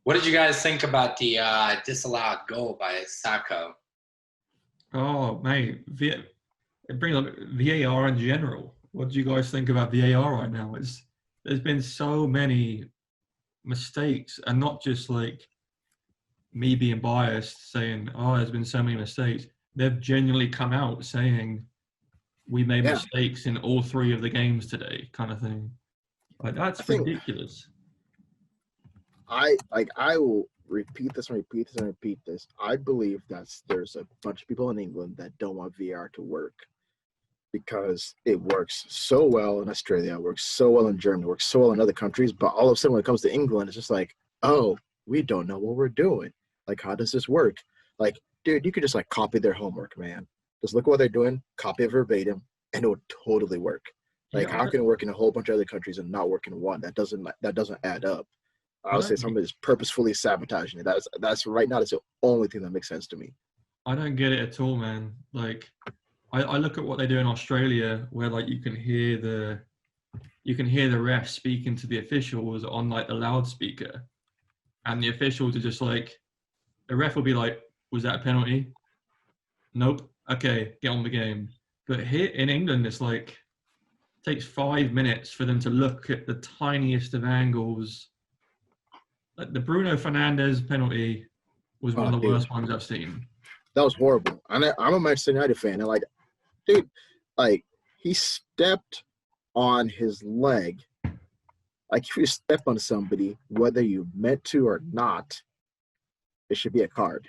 What did you guys think about the disallowed goal by Sacco? Oh, mate, it brings up VAR in general. What do you guys think about VAR right now? There's been so many mistakes, and not just like me being biased saying, "Oh, there's been so many mistakes." They've genuinely come out saying we made Yeah. mistakes in all three of the games today, kind of thing. Like that's ridiculous. I will repeat this and repeat this and repeat this. I believe that there's a bunch of people in England that don't want VR to work because it works so well in Australia, it works so well in Germany, it works so well in other countries, but all of a sudden when it comes to England, it's just like, oh, we don't know what we're doing. Like, how does this work? Like, dude, you could just like copy their homework, man. Just look at what they're doing, copy it verbatim, and it would totally work. Like, how can it work in a whole bunch of other countries and not work in one? That doesn't add up. I would say somebody is purposefully sabotaging it. That's right now. That's the only thing that makes sense to me. I don't get it at all, man. Like, I look at what they do in Australia, where like you can hear the ref speaking to the officials on like the loudspeaker, and the officials are just like, the ref will be like, "Was that a penalty? Nope. Okay, get on the game." But here in England, it's like it takes 5 minutes for them to look at the tiniest of angles. Like the Bruno Fernandes penalty was one of the worst ones I've seen. That was horrible. I'm a Manchester United fan, and like, dude, like he stepped on his leg. Like if you step on somebody, whether you meant to or not, it should be a card.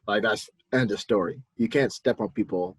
Like that's end of story. You can't step on people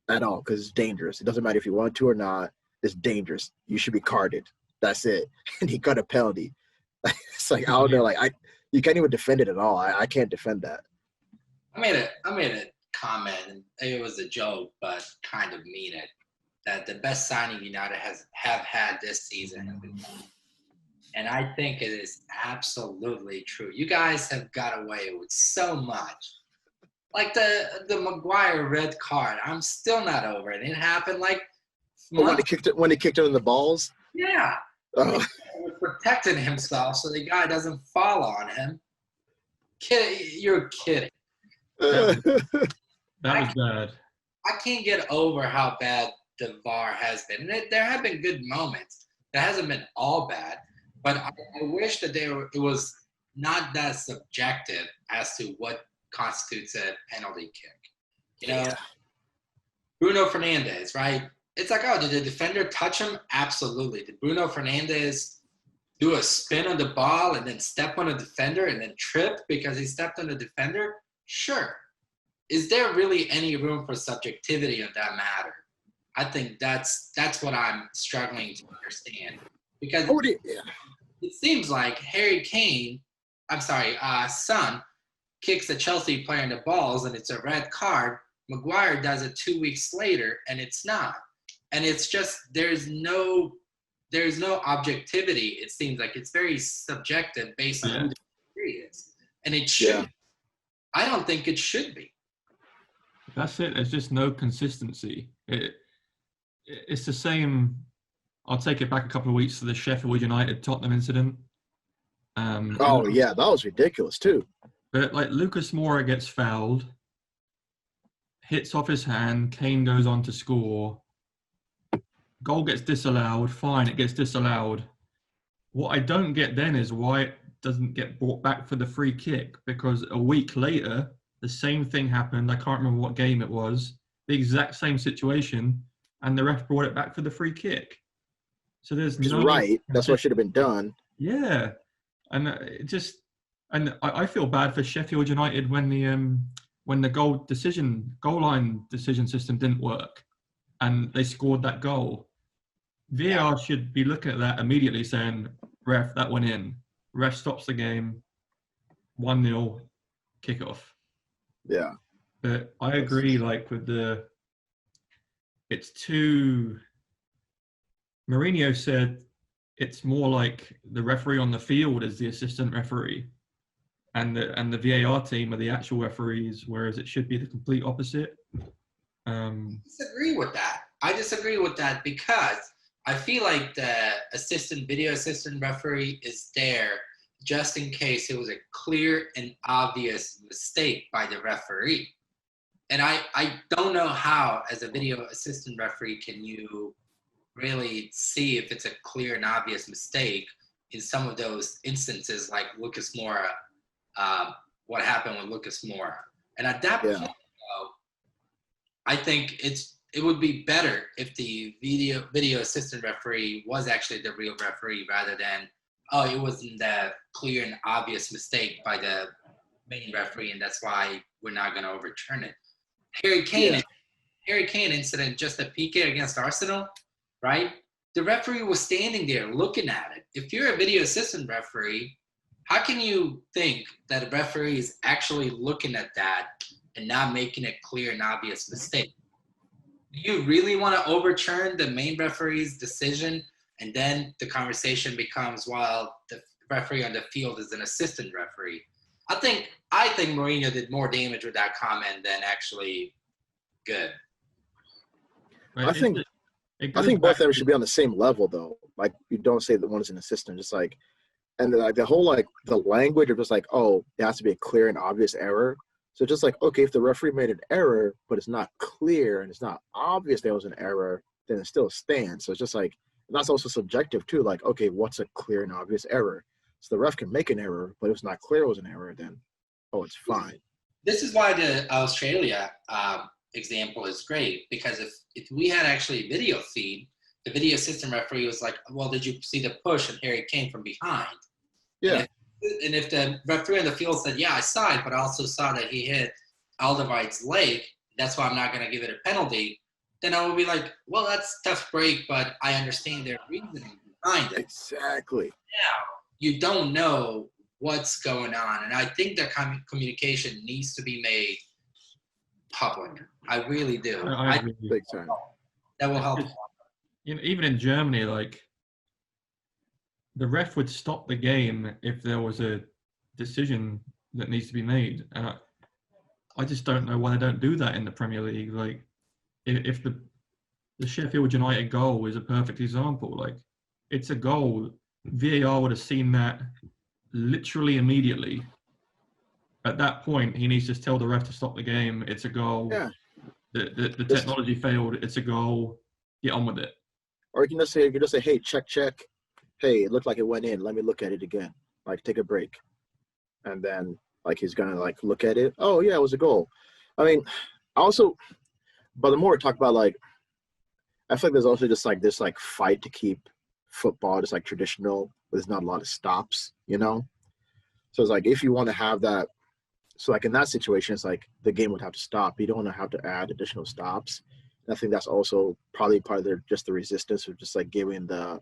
at all because it's dangerous. It doesn't matter if you want to or not. It's dangerous. You should be carded. That's it. And he got a penalty. It's like I don't know. Like you can't even defend it at all. I can't defend that. I made a comment, and it was a joke, but kind of mean it. That the best signing United have had this season has been done. And I think it is absolutely true. You guys have got away with so much. Like the Maguire red card, I'm still not over it. It happened like when he kicked it in the balls. Yeah. Oh. He was protecting himself so the guy doesn't fall on him. You're kidding. That was bad. I can't get over how bad the VAR has been. And there have been good moments. It hasn't been all bad. But I wish that it was not that subjective as to what constitutes a penalty kick. You know, Bruno Fernandes, right? It's like, oh, did the defender touch him? Absolutely. Did Bruno Fernandes do a spin on the ball and then step on a defender and then trip because he stepped on the defender? Sure. Is there really any room for subjectivity on that matter? I think that's what I'm struggling to understand. Because it seems like Harry Kane, Son, kicks a Chelsea player in the balls and it's a red card. Maguire does it 2 weeks later and it's not. And it's just there's no objectivity. It seems like it's very subjective based on who the player is, and it should. I don't think it should be. That's it. There's just no consistency. It's the same. I'll take it back a couple of weeks to the Sheffield United Tottenham incident. That was ridiculous too. But like Lucas Moura gets fouled, hits off his hand. Kane goes on to score. Goal gets disallowed. Fine, it gets disallowed. What I don't get then is why it doesn't get brought back for the free kick, because a week later, the same thing happened. I can't remember what game it was. The exact same situation, and the ref brought it back for the free kick. So there's right. That's what should have been done. Yeah, and I feel bad for Sheffield United when the goal line decision system didn't work, and they scored that goal. VAR should be looking at that immediately, saying, "Ref, that went in." Ref stops the game. 1-0, kickoff. Yeah. But I agree. Like it's too. Mourinho said it's more like the referee on the field is the assistant referee, and the VAR team are the actual referees, whereas it should be the complete opposite. I disagree with that because I feel like the video assistant referee is there just in case it was a clear and obvious mistake by the referee. And I don't know how, as a video assistant referee, can you really see if it's a clear and obvious mistake in some of those instances, like Lucas Moura, what happened with Lucas Moura. And at that point, though, I think it would be better if the video assistant referee was actually the real referee rather than, oh, it wasn't that clear and obvious mistake by the main referee, and that's why we're not going to overturn it. Harry Kane incident, just a PK against Arsenal, right? The referee was standing there looking at it. If you're a video assistant referee, how can you think that a referee is actually looking at that and not making a clear and obvious mistake? Do you really want to overturn the main referee's decision, and then the conversation becomes, well, the referee on the field is an assistant referee? I think Mourinho did more damage with that comment than actually good. Right, I think both of them should be on the same level, though. Like, you don't say that one is an assistant, just like, and like the whole, like, the language of just like, oh, it has to be a clear and obvious error. So just like, okay, if the referee made an error, but it's not clear and it's not obvious there was an error, then it still stands. So it's just like, that's also subjective too. Like, okay, what's a clear and obvious error? So the ref can make an error, but if it's not clear it was an error, then, oh, it's fine. This is why the Australia example is great, because if we had actually a video feed, the video assistant referee was like, well, did you see the push and Harry Kane from behind? Yeah. And if the referee on the field said, yeah, I saw it, but I also saw that he hit Alderweireld's leg, that's why I'm not going to give it a penalty, then I would be like, well, that's tough break, but I understand their reasoning behind it. Exactly. Now, you don't know what's going on. And I think that communication needs to be made public. I really do. I agree. Big time. That will help. You know, even in Germany, like, the ref would stop the game if there was a decision that needs to be made. And I just don't know why they don't do that in the Premier League. Like, if the Sheffield United goal is a perfect example, like, it's a goal. VAR would have seen that literally immediately. At that point, he needs to tell the ref to stop the game. It's a goal. Yeah. The technology failed. It's a goal. Get on with it. Or you can just say, hey, check. Hey, it looked like it went in. Let me look at it again. Like, take a break. And then, like, he's going to, like, look at it. Oh, yeah, it was a goal. I mean, also, but the more we talk about, like, I feel like there's also just, like, this, like, fight to keep football just, like, traditional, but there's not a lot of stops, you know? So it's like, if you want to have that, so, like, in that situation, it's like the game would have to stop. You don't want to have to add additional stops. And I think that's also probably part of just the resistance of just, like, giving the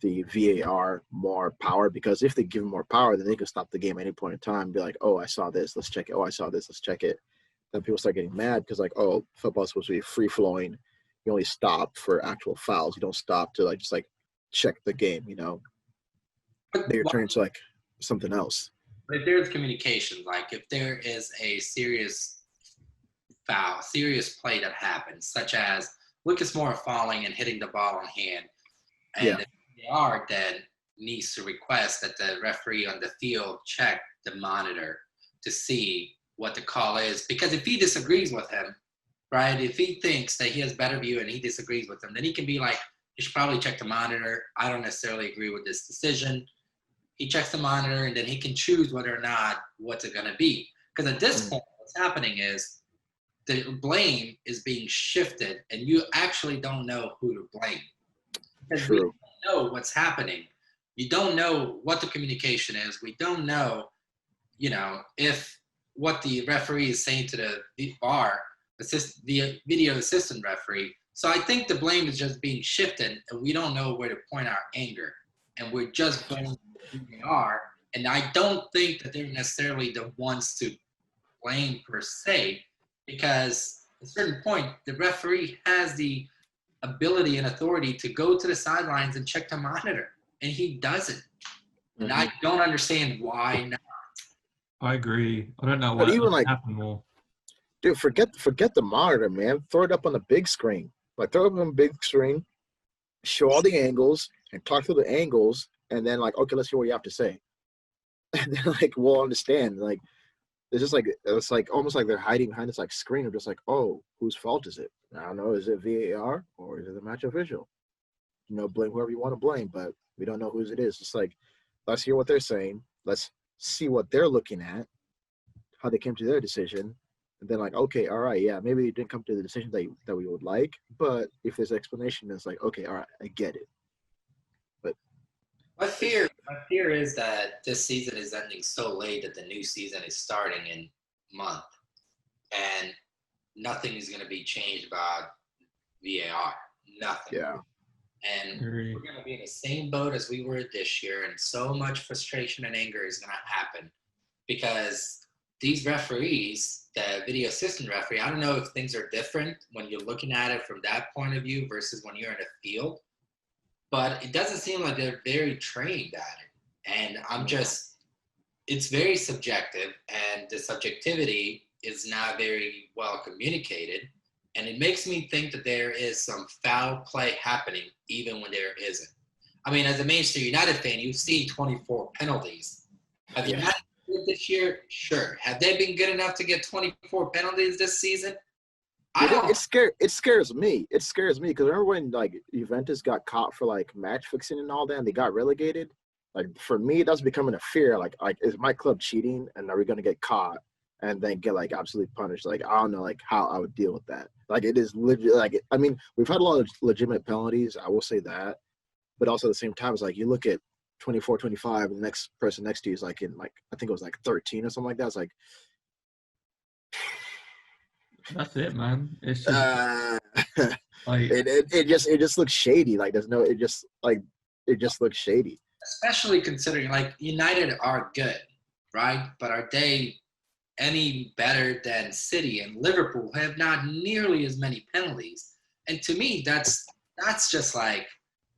VAR more power, because if they give them more power, then they can stop the game at any point in time and be like, oh, I saw this, let's check it. Oh, I saw this, let's check it. Then people start getting mad because, like, oh, football is supposed to be free flowing. You only stop for actual fouls. You don't stop to, like, just, like, check the game, you know? They're turning to, like, something else. But if there's communication, like if there is a serious foul, serious play that happens, such as Lucas Moura falling and hitting the ball on hand, and the VAR then needs to request that the referee on the field check the monitor to see what the call is. Because if he disagrees with him, right, if he thinks that he has better view and he disagrees with him, then he can be like, you should probably check the monitor. I don't necessarily agree with this decision. He checks the monitor, and then he can choose whether or not what's it going to be. Because at this point, what's happening is the blame is being shifted, and you actually don't know who to blame. Because we don't know what's happening. You don't know what the communication is. We don't know, you know, if what the referee is saying to the VAR, the video assistant referee. So I think the blame is just being shifted, and we don't know where to point our anger. And we're just blaming who they are. And I don't think that they're necessarily the ones to blame per se, because at a certain point, the referee has the ability and authority to go to the sidelines and check the monitor, and he doesn't. And I don't understand why not. I agree. I don't know what even like happened more. Dude, forget the monitor, man. Throw it up on the big screen. Like, throw it up on the big screen, show all the angles, and talk through the angles, and then, like, okay, let's hear what you have to say. and then like we'll understand. Like it's like almost like they're hiding behind this like screen of just like, oh, whose fault is it? I don't know. Is it VAR or is it the match official? You know, blame whoever you want to blame, but we don't know whose it is. It's like, let's hear what they're saying. Let's see what they're looking at, how they came to their decision, and then like, okay, all right, yeah, maybe they didn't come to the decision that we would like, but if there's an explanation, it's like, okay, all right, I get it. But My fear is that this season is ending so late that the new season is starting in a month, and nothing is going to be changed about VAR. Nothing. yeah, And Agree. we're going to be in the same boat as we were this year, and so much frustration and anger is going to happen because these referees, the video assistant referee, I don't know if things are different when you're looking at it from that point of view versus when you're in the field, but it doesn't seem like they're very trained at it. And it's very subjective, and the subjectivity is not very well communicated. And it makes me think that there is some foul play happening even when there isn't. I mean, as a Manchester United fan, you've seen 24 penalties. Have you not this year? Sure. Have they been good enough to get 24 penalties this season? It scares me. It scares me because remember when like Juventus got caught for like match fixing and all that, and they got relegated. Like for me, that's becoming a fear. Like is my club cheating, and are we gonna get caught and then get like absolutely punished? Like I don't know, like how I would deal with that. Like it is legit. Like I mean, we've had a lot of legitimate penalties. I will say that, but also at the same time, it's like you look at 24, 25, and the next person next to you is like in like I think it was like 13 or something like that. It's like. That's it, man. It's just like it just looks shady. Like there's no, it just looks shady. Especially considering like United are good, right? But are they any better than City and Liverpool have not nearly as many penalties? And to me, that's just like,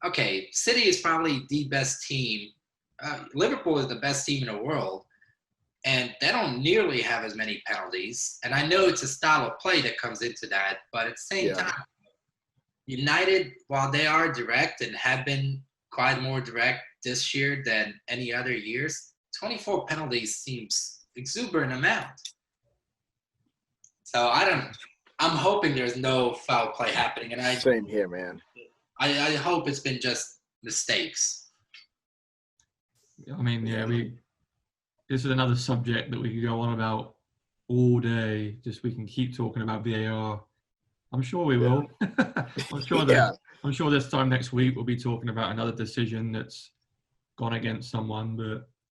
okay, City is probably the best team. Liverpool is the best team in the world, and they don't nearly have as many penalties. And I know it's a style of play that comes into that, but at the same time, United, while they are direct and have been quite more direct this year than any other years, 24 penalties seems exuberant amount. So I'm hoping there's no foul play happening, and same here, man. I hope it's been just mistakes. I mean, this is another subject that we could go on about all day. Just we can keep talking about VAR. I'm sure we will. I'm sure I'm sure this time next week we'll be talking about another decision that's gone against someone. But